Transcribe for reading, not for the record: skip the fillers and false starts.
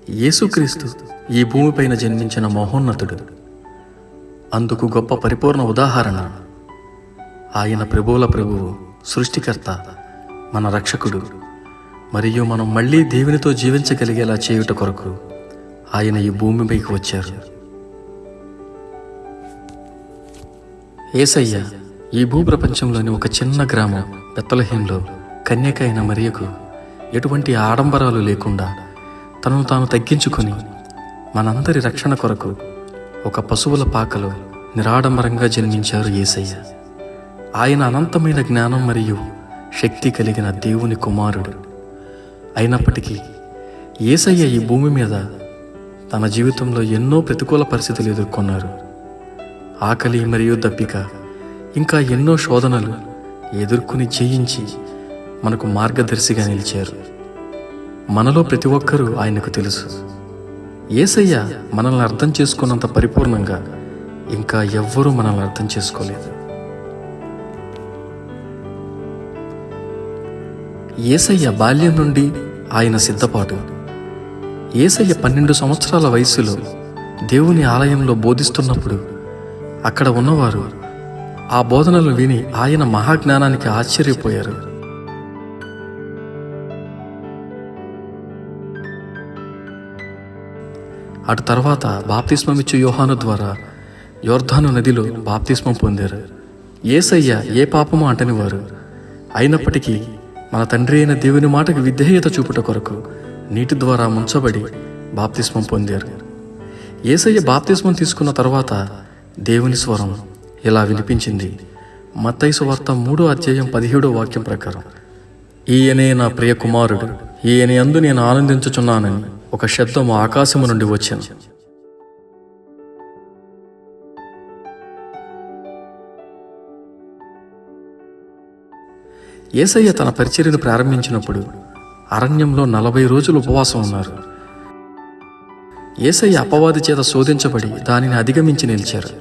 యేసుక్రీస్తు ఈ భూమిపైన జన్మించిన మహోన్నతుడు. అందుకు గొప్ప పరిపూర్ణ ఉదాహరణ ఆయన ప్రభువుల ప్రభువు, సృష్టికర్త, మన రక్షకుడు. మరియు మనం మళ్ళీ దేవునితో జీవించగలిగేలా చేయుట కొరకు ఆయన ఈ భూమిపైకి వచ్చారు. యేసయ్య ఈ భూప్రపంచంలోని ఒక చిన్న గ్రామం బెత్లెహేంలో కన్యక అయిన మరియకు ఎటువంటి ఆడంబరాలు లేకుండా తనను తాను తగ్గించుకొని మనందరి రక్షణ కొరకు ఒక పశువుల పాకలో నిరాడంబరంగా జన్మించారు యేసయ్య. ఆయన అనంతమైన జ్ఞానం మరియు శక్తి కలిగిన దేవుని కుమారుడు. అయినప్పటికీ యేసయ్య ఈ భూమి మీద తన జీవితంలో ఎన్నో ప్రతికూల పరిస్థితులు ఎదుర్కొన్నారు. ఆకలి మరియు దప్పిక, ఇంకా ఎన్నో శోధనలు ఎదుర్కొని జయించి మనకు మార్గదర్శిగా నిలిచారు. మనలో ప్రతి ఒక్కరూ ఆయనకు తెలుసు. యేసయ్య మనల్ని అర్థం చేసుకున్నంత పరిపూర్ణంగా ఇంకా ఎవ్వరూ మనల్ని అర్థం చేసుకోలేదు. యేసయ్య బాల్యం నుండి ఆయన సిద్ధపాటు. యేసయ్య 12 సంవత్సరాల వయస్సులో దేవుని ఆలయంలో బోధిస్తున్నప్పుడు అక్కడ ఉన్నవారు ఆ బోధనలు విని ఆయన మహాజ్ఞానానికి ఆశ్చర్యపోయారు. అటు తర్వాత బాప్తిస్మమిచ్చు యోహాను ద్వారా యోర్దాను నదిలో బాప్తిస్మం పొందారు. యేసయ్య ఏ పాపము అంటనివారు. అయినప్పటికీ మన తండ్రి అయిన దేవుని మాటకు విధేయత చూపుట కొరకు నీటి ద్వారా ముంచబడి బాప్తిస్మం పొందారు. యేసయ్య బాప్తిస్మం తీసుకున్న తర్వాత దేవుని స్వరం ఇలా వినిపించింది. మత్తయి సువార్త 3:17 ప్రకారం, ఈయనే నా ప్రియ కుమారుడు, ఈయన యందు నేను ఆనందించుచున్నానని ఒక శబ్దము ఆకాశము నుండి వచ్చాను. యేసయ్య తన పరిచర్యను ప్రారంభించినప్పుడు అరణ్యంలో 40 రోజులు ఉపవాసం ఉన్నారు. యేసయ్య అపవాది చేత శోధించబడి దానిని అధిగమించి నిలిచారు.